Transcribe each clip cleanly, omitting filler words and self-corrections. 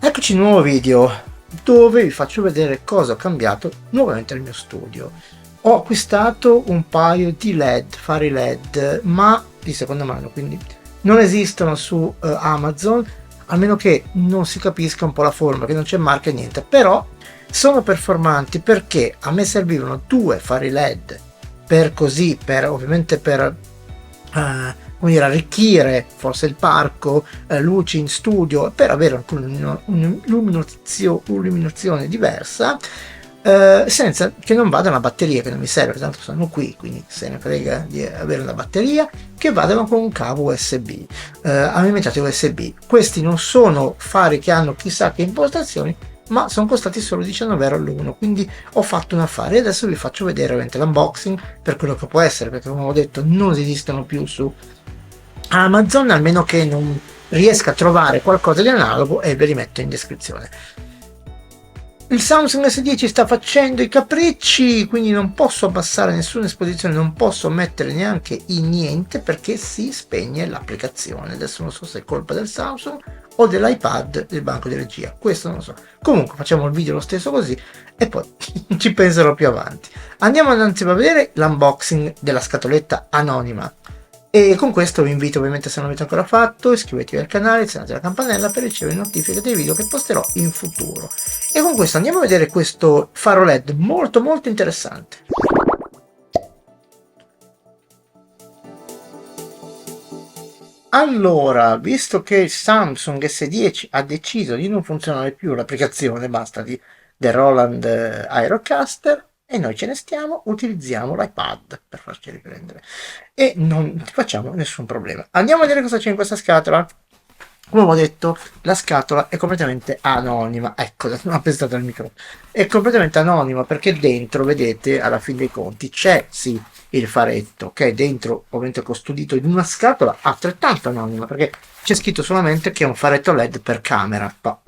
Eccoci in un nuovo video dove vi faccio vedere cosa ho cambiato nuovamente nel mio studio. Ho acquistato un paio di LED, fari LED, ma di seconda mano, quindi non esistono su Amazon, a meno che non si capisca un po' la forma, che non c'è marca e niente, però sono performanti perché a me servivano due fari LED ovviamente per come dire, arricchire forse il parco, luci in studio, per avere un'illuminazione diversa, senza che non vada una batteria, che non mi serve, tanto sono qui, quindi se ne frega di avere una batteria, che vadano con un cavo USB, alimentato USB. Questi non sono fari che hanno chissà che impostazioni, ma sono costati solo 19 euro l'uno, quindi ho fatto un affare e adesso vi faccio vedere l'unboxing per quello che può essere, perché come ho detto non esistono più su Amazon, almeno che non riesca a trovare qualcosa di analogo, e ve li metto in descrizione. Il Samsung S10 sta facendo i capricci, quindi non posso abbassare nessuna esposizione, non posso mettere neanche in niente perché si spegne l'applicazione. Adesso non so se è colpa del Samsung o dell'iPad del banco di regia, questo non lo so. Comunque facciamo il video lo stesso così e poi ci penserò più avanti. Andiamo innanzi a vedere l'unboxing della scatoletta anonima. E con questo vi invito, ovviamente, se non l'avete ancora fatto, iscrivetevi al canale, azionate la campanella per ricevere notifiche dei video che posterò in futuro. E con questo andiamo a vedere questo faro LED molto interessante. Allora, visto che il Samsung S10 ha deciso di non funzionare più l'applicazione, basta del Roland Aerocaster, e noi ce ne stiamo, utilizziamo l'iPad per farci riprendere e non facciamo nessun problema. Andiamo a vedere cosa c'è in questa scatola. Come ho detto, la scatola è completamente anonima. Ecco, non ho pensato al microfono. È completamente anonima perché dentro, vedete, alla fine dei conti c'è sì il faretto che è dentro, ovviamente custodito in una scatola altrettanto anonima, perché c'è scritto solamente che è un faretto LED per camera, ma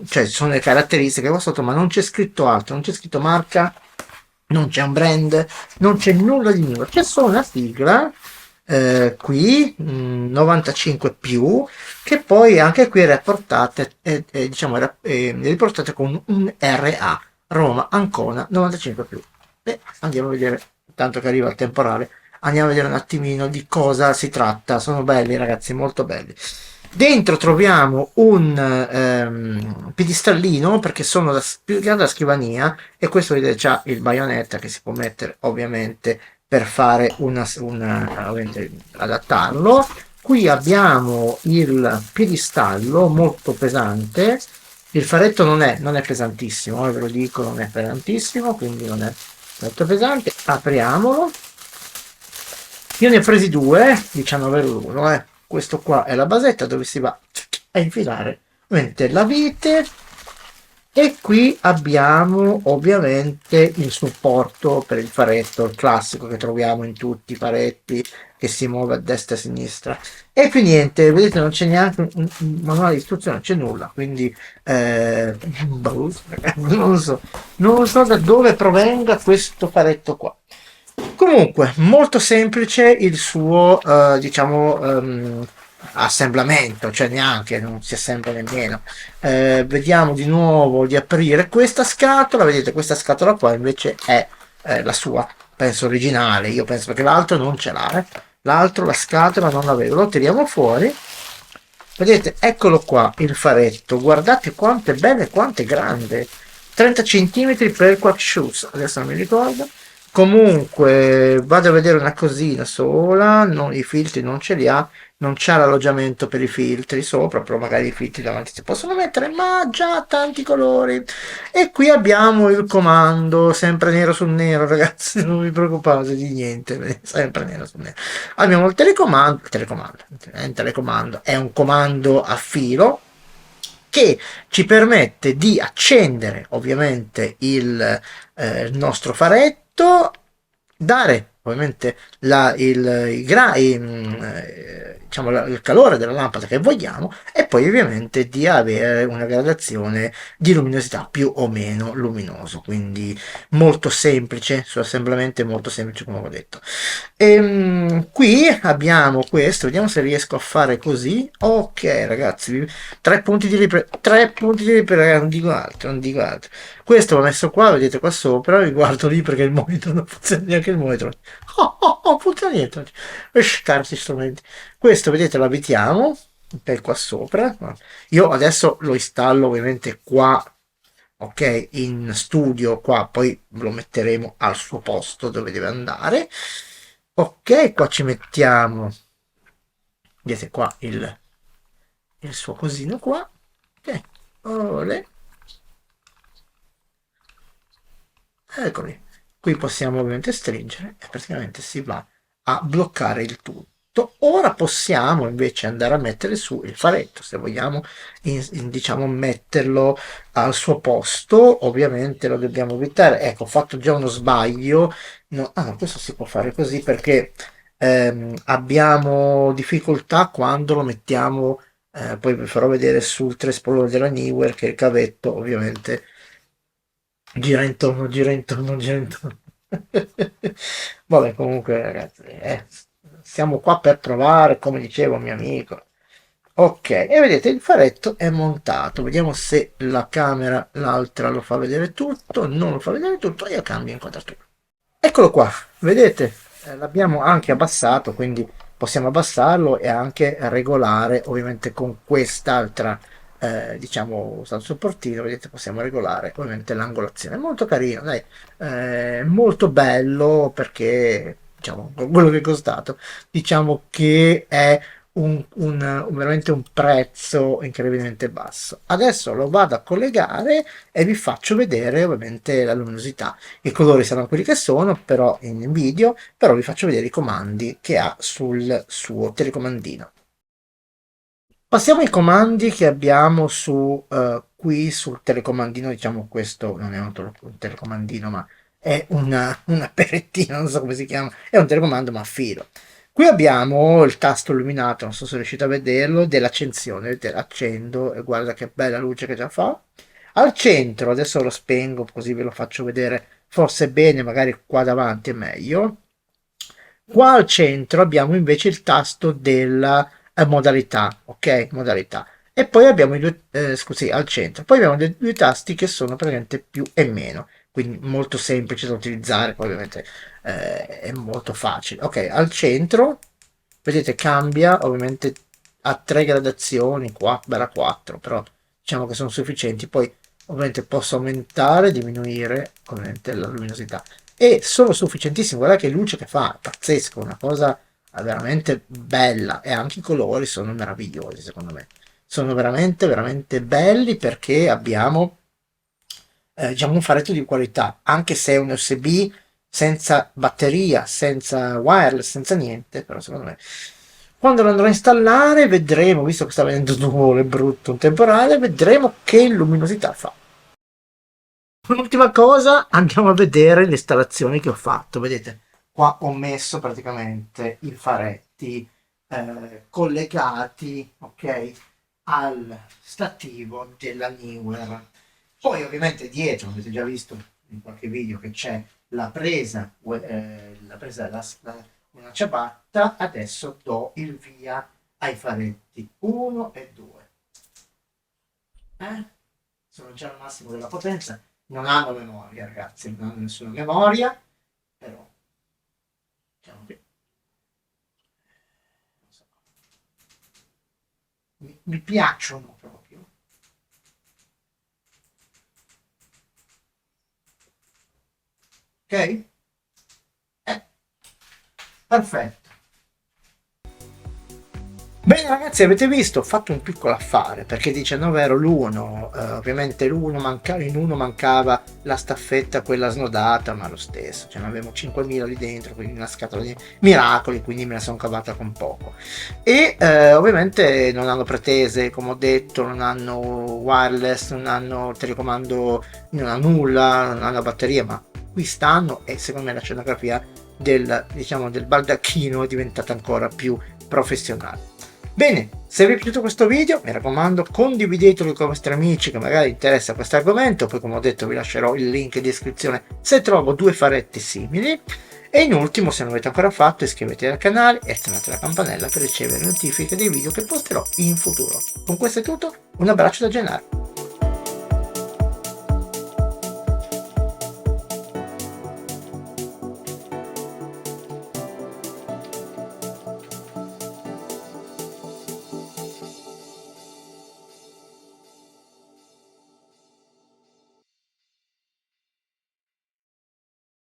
cioè sono le caratteristiche qua sotto, ma non c'è scritto altro, non c'è scritto marca, non c'è un brand, non c'è nulla di nuovo, c'è solo una sigla qui 95 più, che poi anche qui è riportate, diciamo riportate con un RA, Roma Ancona 95 più. E andiamo a vedere, tanto che arriva il temporale, andiamo a vedere un attimino di cosa si tratta. Sono belli, ragazzi, molto belli. Dentro troviamo un piedistallino, perché sono più grande la scrivania, e questo vedete già il baionetta che si può mettere ovviamente per fare ovviamente adattarlo. Qui abbiamo il piedistallo molto pesante, il faretto non è pesantissimo, ve lo dico, non è pesantissimo, quindi non è molto pesante. Apriamolo. Io ne ho presi due, 19 l'uno, questo qua è la basetta dove si va a infilare ovviamente la vite, e qui abbiamo ovviamente il supporto per il faretto, il classico che troviamo in tutti i faretti, che si muove a destra e a sinistra. E qui niente, vedete, non c'è neanche un manuale di istruzione, non c'è nulla, quindi non so da dove provenga questo faretto qua. Comunque, molto semplice il suo, diciamo, assemblamento, cioè neanche, non si assembla nemmeno. Vediamo di nuovo di aprire questa scatola. Vedete, questa scatola qua invece è la sua, penso originale, io penso, perché l'altro non ce l'ha, l'altro, la scatola non l'avevo. Lo tiriamo fuori, vedete, eccolo qua il faretto, guardate quanto è bello e quanto è grande, 30 cm per quack shoes, adesso non mi ricordo. Comunque vado a vedere una cosina sola, i filtri non ce li ha, non c'è l'alloggiamento per i filtri sopra, però magari i filtri davanti si possono mettere, ma già tanti colori. E qui abbiamo il comando, sempre nero su nero, ragazzi, non vi preoccupate di niente, sempre nero su nero. Abbiamo il telecomando è un comando a filo che ci permette di accendere ovviamente il nostro faretto, dare ovviamente diciamo, il calore della lampada che vogliamo e poi ovviamente di avere una gradazione di luminosità più o meno luminoso, quindi molto semplice, sull'assemblamento è molto semplice come ho detto. Qui abbiamo questo, vediamo se riesco a fare così. Ok ragazzi, 3 punti di ripresa, ragazzi, non dico altro, non dico altro. Questo l'ho messo qua, vedete qua sopra, vi guardo lì perché il monitor non funziona neanche il monitor. Non funziona niente oggi. Scarsi strumenti. Questo vedete lo abitiamo, ok, qua sopra. Io adesso lo installo ovviamente qua, ok, in studio qua, poi lo metteremo al suo posto dove deve andare. Ok, qua ci mettiamo, vedete qua il suo cosino qua. Ok, olè. Eccoli, qui possiamo ovviamente stringere e praticamente si va a bloccare il tutto. Ora possiamo invece andare a mettere su il faretto, se vogliamo diciamo metterlo al suo posto, ovviamente lo dobbiamo evitare. Ecco, ho fatto già uno sbaglio. No, no, questo si può fare così perché abbiamo difficoltà quando lo mettiamo, poi vi farò vedere sul trespolone della Neewer che il cavetto ovviamente gira intorno, gira intorno, gira intorno. Vabbè, comunque, ragazzi, siamo qua per provare, come diceva un mio amico. Ok, e vedete il faretto è montato. Vediamo se la camera, l'altra, lo fa vedere tutto. Non lo fa vedere tutto, io cambio inquadratura. Eccolo qua, vedete? L'abbiamo anche abbassato, quindi possiamo abbassarlo e anche regolare, ovviamente con quest'altra, diciamo, sul supportino, vedete, possiamo regolare ovviamente l'angolazione. È molto carino, dai, molto bello perché, diciamo, con quello che è costato, diciamo che è veramente un prezzo incredibilmente basso. Adesso lo vado a collegare e vi faccio vedere ovviamente la luminosità. I colori saranno quelli che sono, però in video, però vi faccio vedere i comandi che ha sul suo telecomandino. Passiamo ai comandi che abbiamo qui sul telecomandino, diciamo questo non è un telecomandino, ma è una perettina, non so come si chiama, è un telecomando ma a filo. Qui abbiamo il tasto illuminato, non so se riuscite a vederlo, dell'accensione, vedete, accendo e guarda che bella luce che già fa. Al centro, adesso lo spengo così ve lo faccio vedere forse bene, magari qua davanti è meglio. Qua al centro abbiamo invece il tasto della modalità, ok? Modalità. E poi abbiamo scusi, al centro. Poi abbiamo due tasti che sono praticamente più e meno, quindi molto semplice da utilizzare, poi ovviamente è molto facile. Ok, al centro, vedete, cambia ovviamente a 3 gradazioni, qua, bella 4, però diciamo che sono sufficienti. Poi ovviamente posso aumentare, diminuire ovviamente la luminosità e sono sufficientissimi. Guarda che luce che fa, è pazzesco, una cosa veramente bella e anche i colori sono meravigliosi secondo me, sono veramente veramente belli perché abbiamo diciamo un faretto di qualità, anche se è un USB senza batteria, senza wireless, senza niente, però secondo me quando lo andrò a installare vedremo, visto che sta venendo nuvole brutto un temporale, vedremo che luminosità fa. Un'ultima cosa, andiamo a vedere le installazioni che ho fatto. Vedete, qua ho messo praticamente i faretti collegati, ok, al stativo della Neewer. Poi ovviamente dietro, avete già visto in qualche video che c'è una ciabatta. Adesso do il via ai faretti 1 e 2. Sono già al massimo della potenza, non hanno memoria ragazzi, non hanno nessuna memoria, però diciamo che non so, mi piacciono proprio. Ok? Perfetto. Bene ragazzi, avete visto, ho fatto un piccolo affare perché 19 ero l'1, ovviamente in uno mancava la staffetta quella snodata, ma lo stesso, ce ne avevamo 5.000 lì dentro, quindi una scatola di miracoli, quindi me la sono cavata con poco. E ovviamente non hanno pretese, come ho detto, non hanno wireless, non hanno telecomando, non hanno nulla, non hanno batteria, ma qui stanno e secondo me la scenografia diciamo, del baldacchino è diventata ancora più professionale. Bene, se vi è piaciuto questo video, mi raccomando, condividetelo con i vostri amici che magari interessa questo argomento, poi come ho detto vi lascerò il link in descrizione se trovo due faretti simili. E in ultimo, se non l'avete ancora fatto, iscrivetevi al canale e attivate la campanella per ricevere notifiche dei video che posterò in futuro. Con questo è tutto, un abbraccio da Gennaro.